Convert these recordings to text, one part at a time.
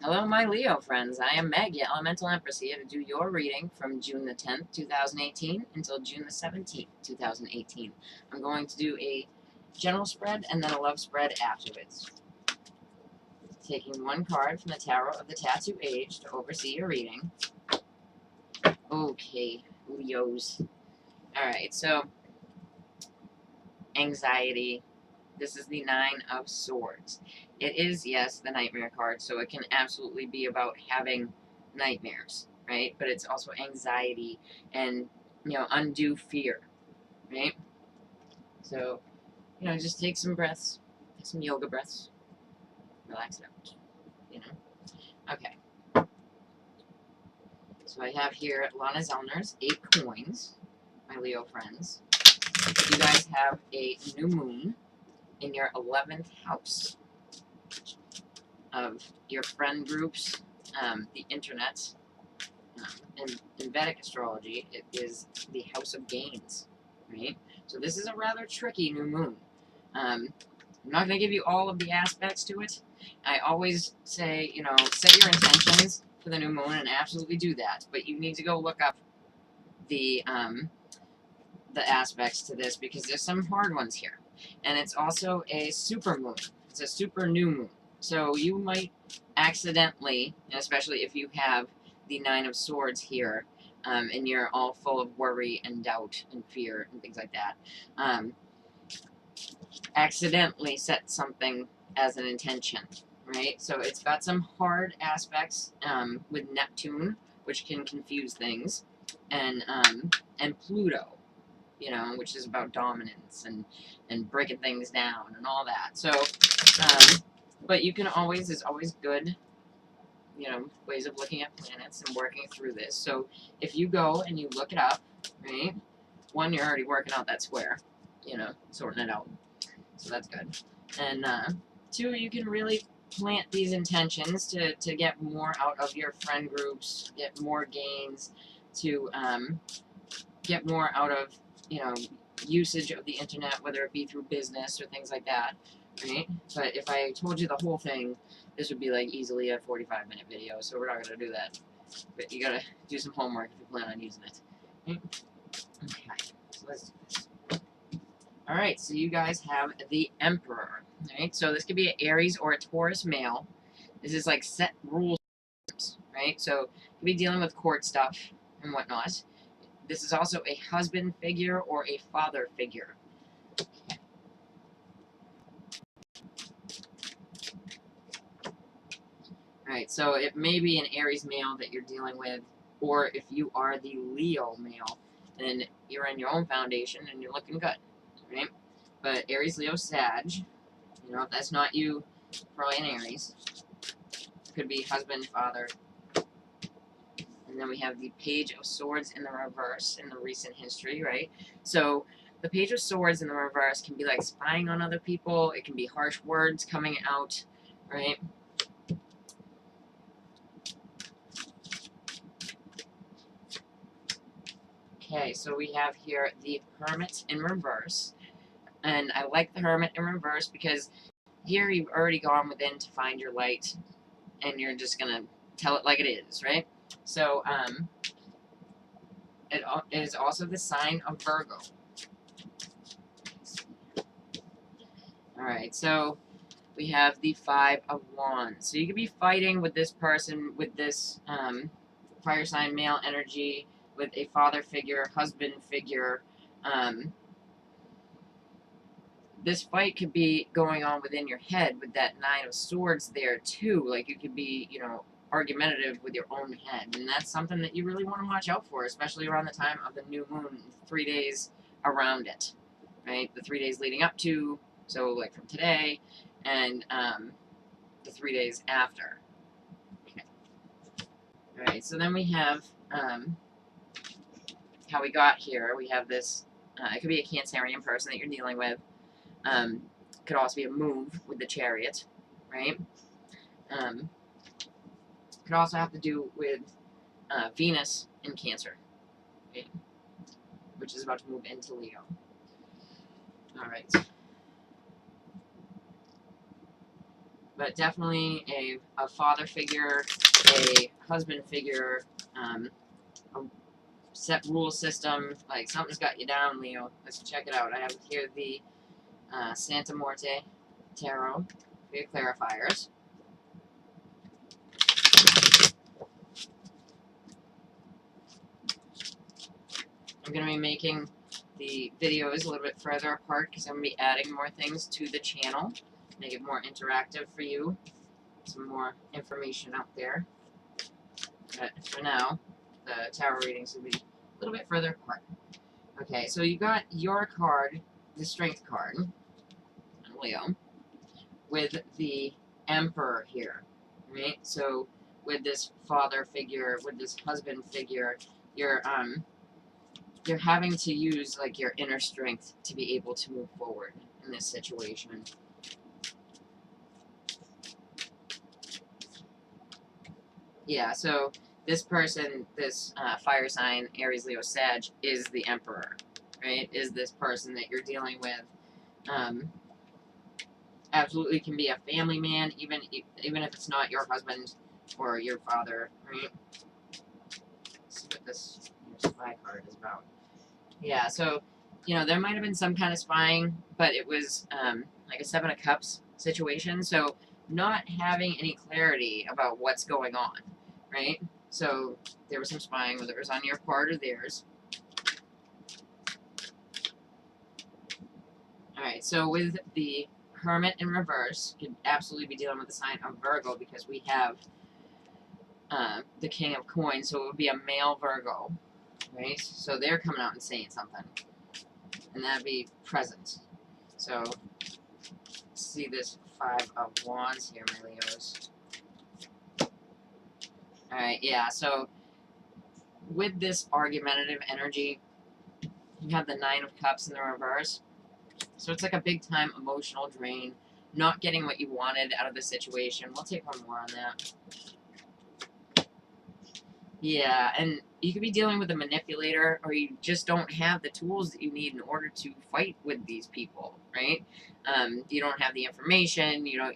Hello, my Leo friends. I am Meg, your Elemental Empress, here to do your reading from June the 10th, 2018 until June the 17th, 2018. I'm going to do a general spread and then a love spread afterwards. Taking one card from the Tarot of the Tattoo Age to oversee your reading. Okay, Leos. Alright, so anxiety. This is the Nine of Swords. It is, yes, the Nightmare card, so it can absolutely be about having nightmares, right? But it's also anxiety and, undue fear, right? So, just take some breaths, take some yoga breaths, relax it out, you know? Okay. So I have here Lana Zellner's 8 coins, my Leo friends. You guys have a new moon in your 11th house of your friend groups, the internet, in Vedic astrology, it is the house of gains, right? So this is a rather tricky new moon. I'm not going to give you all of the aspects to it. I always say, set your intentions for the new moon and absolutely do that. But you need to go look up the aspects to this because there's some hard ones here. And it's also a super moon. It's a super new moon. So you might accidentally, especially if you have the Nine of Swords here, and you're all full of worry and doubt and fear and things like that, accidentally set something as an intention, right? So it's got some hard aspects with Neptune, which can confuse things, and Pluto, which is about dominance and breaking things down and all that. So, but you can always, there's always good, ways of looking at planets and working through this. So if you go and you look it up, right, one, you're already working out that square, sorting it out. So that's good. And two, you can really plant these intentions to get more out of your friend groups, get more gains, to get more out of, usage of the internet, whether it be through business or things like that, right? But if I told you the whole thing, this would be like easily a 45-minute video, so we're not going to do that. But you got to do some homework if you plan on using it. Right? Okay, so let's do this. Alright, so you guys have the Emperor, right? So this could be an Aries or a Taurus male. This is like set rules, right? So you could be dealing with court stuff and whatnot. This is also a husband figure or a father figure. Alright, so it may be an Aries male that you're dealing with, or if you are the Leo male, then you're in your own foundation and you're looking good, right? But Aries, Leo, Sag, if that's not you, probably an Aries. Could be husband, father. And then we have the Page of Swords in the reverse in the recent history, right? So the Page of Swords in the reverse can be like spying on other people. It can be harsh words coming out, right? Okay, so we have here the Hermit in reverse. And I like the Hermit in reverse because here you've already gone within to find your light and you're just going to tell it like it is, right? So, it is also the sign of Virgo. Alright, so we have the Five of Wands. So you could be fighting with this person, with this fire sign male energy, with a father figure, husband figure. This fight could be going on within your head with that Nine of Swords there too. Like you could be, argumentative with your own head. And that's something that you really want to watch out for, especially around the time of the new moon, 3 days around it, right? The 3 days leading up to, so like from today, and the 3 days after. Okay. All right, so then we have how we got here. We have this, it could be a Cancerian person that you're dealing with. Could also be a move with the Chariot, right? Could also have to do with Venus in Cancer, okay? Which is about to move into Leo. All right. but definitely a father figure, a husband figure, a set rule system. Like something's got you down, Leo. Let's check it out. I have here the Santa Morte Tarot for your clarifiers. I'm going to be making the videos a little bit further apart because I'm going to be adding more things to the channel, make it more interactive for you, some more information out there. But for now, the tarot readings will be a little bit further apart. Okay, so you got your card, the Strength card, Leo, with the Emperor here, right? So with this father figure, with this husband figure, you're having to use like your inner strength to be able to move forward in this situation. Yeah, so this person, this fire sign, Aries, Leo, Sag, is the Emperor, right? Is this person that you're dealing with. Absolutely can be a family man, even if it's not your husband or your father, right? Let's see what this spy card is about. Yeah, so, there might have been some kind of spying, but it was like a Seven of Cups situation, so not having any clarity about what's going on, right? So there was some spying, whether it was on your part or theirs. Alright, so with the Hermit in reverse, could absolutely be dealing with the sign of Virgo because we have the King of Coins, so it would be a male Virgo, right? So they're coming out and saying something, and that'd be present. So see this Five of Wands here, my Leos. Alright, yeah, so with this argumentative energy, you have the Nine of Cups in the reverse. So it's like a big time emotional drain, not getting what you wanted out of the situation. We'll take one more on that. Yeah, and you could be dealing with a manipulator, or you just don't have the tools that you need in order to fight with these people, right? You don't have the information, you don't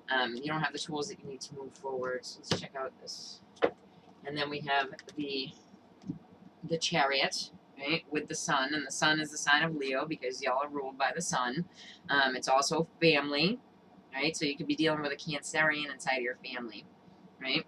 have the tools that you need to move forward. So let's check out this. And then we have the Chariot, right, with the Sun, and the Sun is the sign of Leo because y'all are ruled by the Sun. It's also family, right? So you could be dealing with a Cancerian inside of your family, right?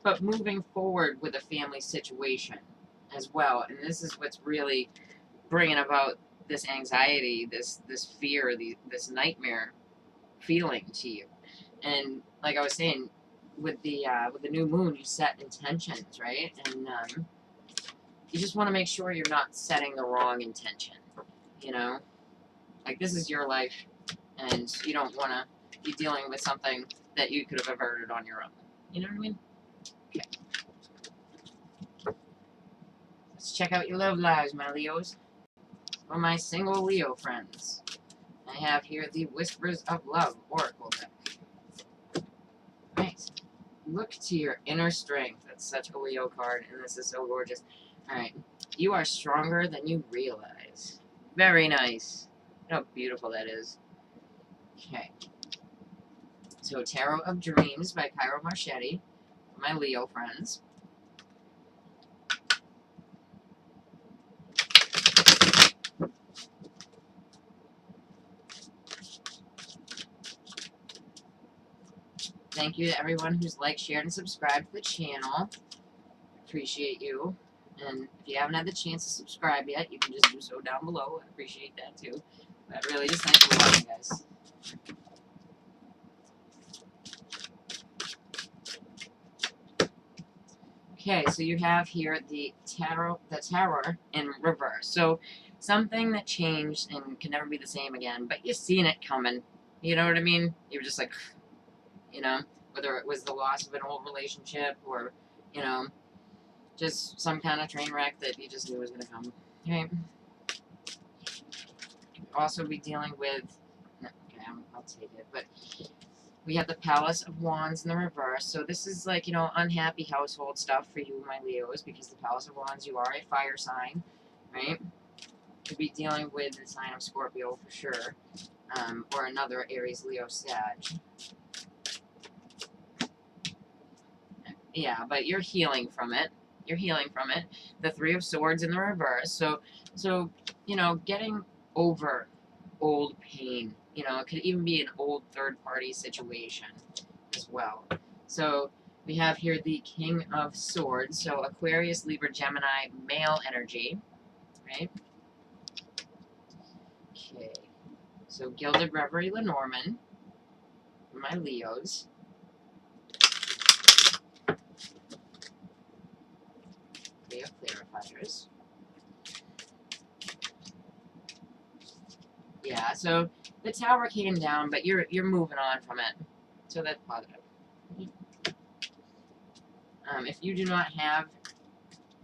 But moving forward with a family situation as well, and this is what's really bringing about this anxiety, this fear, this nightmare feeling to you. And like I was saying, with the new moon, you set intentions, right? And you just want to make sure you're not setting the wrong intention. Like this is your life, and you don't want to be dealing with something that you could have averted on your own. You know what I mean? Okay. Let's check out your love lives, my Leos. For my single Leo friends, I have here the Whispers of Love Oracle deck. Right. Look to your inner strength. That's such a Leo card, and this is so gorgeous. Alright. You are stronger than you realize. Very nice. Look how beautiful that is. Okay. So, Tarot of Dreams by Cairo Marchetti. For my Leo friends. Thank you to everyone who's liked, shared, and subscribed to the channel. Appreciate you. And if you haven't had the chance to subscribe yet, you can just do so down below. I appreciate that too. But really, just thanks for watching, guys. Okay, so you have here the Terror in reverse. So something that changed and can never be the same again, but you've seen it coming. You know what I mean? You were just like, whether it was the loss of an old relationship or, just some kind of train wreck that you just knew was going to come. Okay. Also be dealing with, okay, I'll take it, but we have the Palace of Wands in the reverse. So this is like, unhappy household stuff for you, my Leos, because the Palace of Wands, you are a fire sign, right? Could be dealing with the sign of Scorpio for sure. or another Aries, Leo, Sag. Yeah, but you're healing from it. You're healing from it. The Three of Swords in the reverse. So you know, getting over old pain. You know, it could even be an old third-party situation as well. So we have here the King of Swords. So Aquarius, Libra, Gemini, male energy, right? Okay. So Gilded Reverie, Lenormand, for my Leos. Leo clarifiers. Yeah, so the tower came down, but you're moving on from it. So that's positive. If you do not have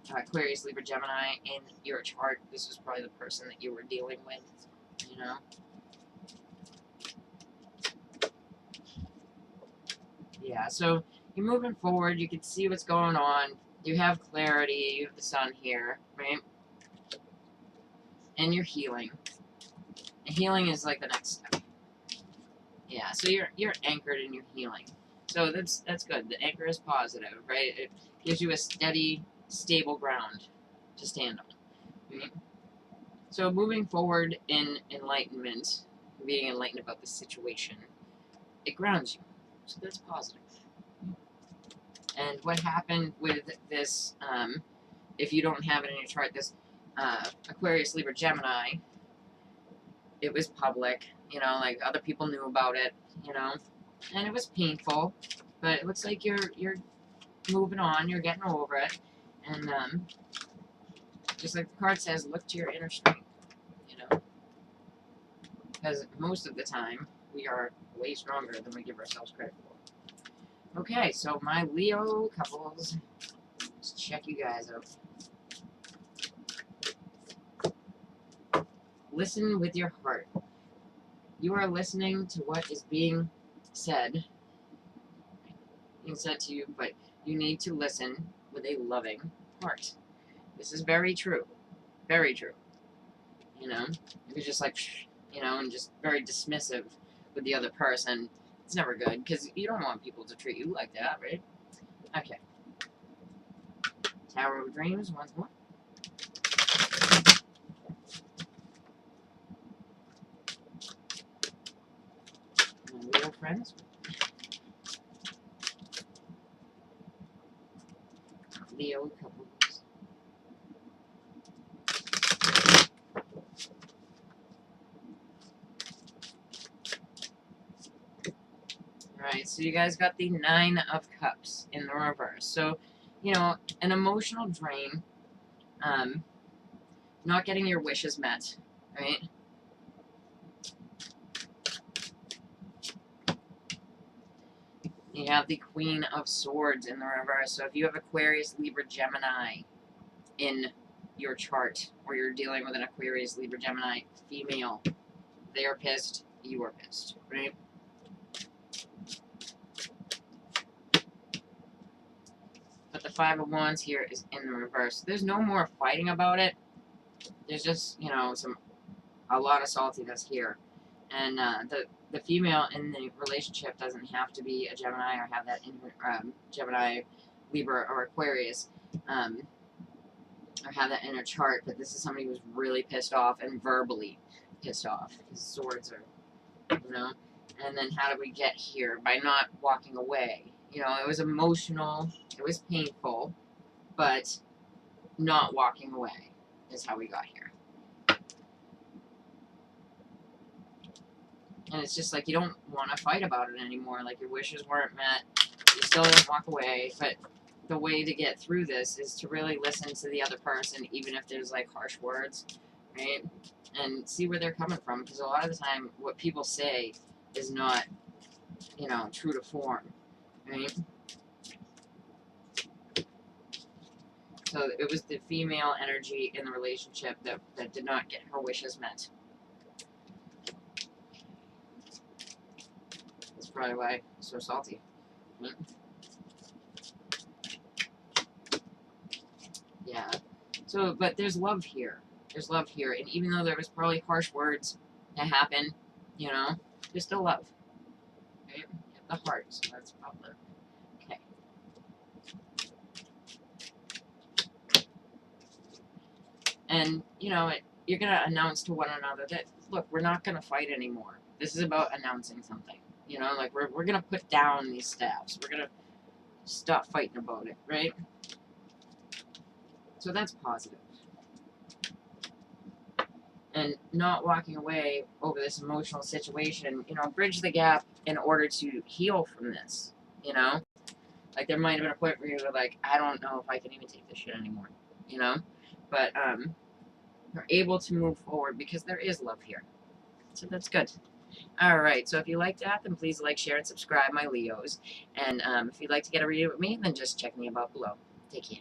Aquarius, Libra, Gemini in your chart, this is probably the person that you were dealing with, you know? Yeah, so you're moving forward, you can see what's going on, you have clarity, you have the sun here, right? And you're healing. And healing is like the next step. Yeah, so you're anchored in your healing. So that's good. The anchor is positive, right? It gives you a steady, stable ground to stand on. Right? So moving forward in enlightenment, being enlightened about the situation, it grounds you. So that's positive. And what happened with this, if you don't have it in your chart, this Aquarius, Libra, Gemini, it was public, you know, like other people knew about it, you know, and it was painful, but it looks like you're moving on, you're getting over it, and just like the card says, look to your inner strength, you know, because most of the time we are way stronger than we give ourselves credit for. Okay, so my Leo couples, let's check you guys out. Listen with your heart. You are listening to what is being said to you, but you need to listen with a loving heart. This is very true. Very true. You know, if you're just like, you know, and just very dismissive with the other person, it's never good because you don't want people to treat you like that, right? Okay. Tower of Dreams, once more. My Leo friends. Leo couples. Alright, so you guys got the Nine of Cups in the reverse. So, you know, an emotional drain, not getting your wishes met, right? You have the Queen of Swords in the reverse. So if you have Aquarius, Libra, Gemini in your chart, or you're dealing with an Aquarius, Libra, Gemini female, they are pissed, you are pissed, right? But the Five of Wands here is in the reverse. There's no more fighting about it. There's just, you know, a lot of saltiness here. And the female in the relationship doesn't have to be a Gemini or have that in Gemini, Libra, or Aquarius, or have that in her chart. But this is somebody who's really pissed off and verbally pissed off. His swords are, you know. And then how did we get here? By not walking away. You know, it was emotional, it was painful, but not walking away is how we got here. And it's just like you don't want to fight about it anymore. Like your wishes weren't met, you still didn't walk away. But the way to get through this is to really listen to the other person, even if there's like harsh words, right? And see where they're coming from. Because a lot of the time, what people say is not, you know, true to form, right? So it was the female energy in the relationship that did not get her wishes met. That's probably why it's so salty. Yeah. So, but there's love here. There's love here. And even though there was probably harsh words that happened, you know, just the love, right? The heart, so that's problem. Okay. And, you know, you're going to announce to one another that, look, we're not going to fight anymore. This is about announcing something. You know, like we're going to put down these staffs. We're going to stop fighting about it, right? So that's positive. And not walking away over this emotional situation, you know, bridge the gap in order to heal from this, you know? Like, there might have been a point where you were like, I don't know if I can even take this shit anymore, you know? But, you're able to move forward because there is love here. So that's good. Alright, so if you like that, then please like, share, and subscribe, my Leos. And if you'd like to get a reading with me, then just check me about below. Take care.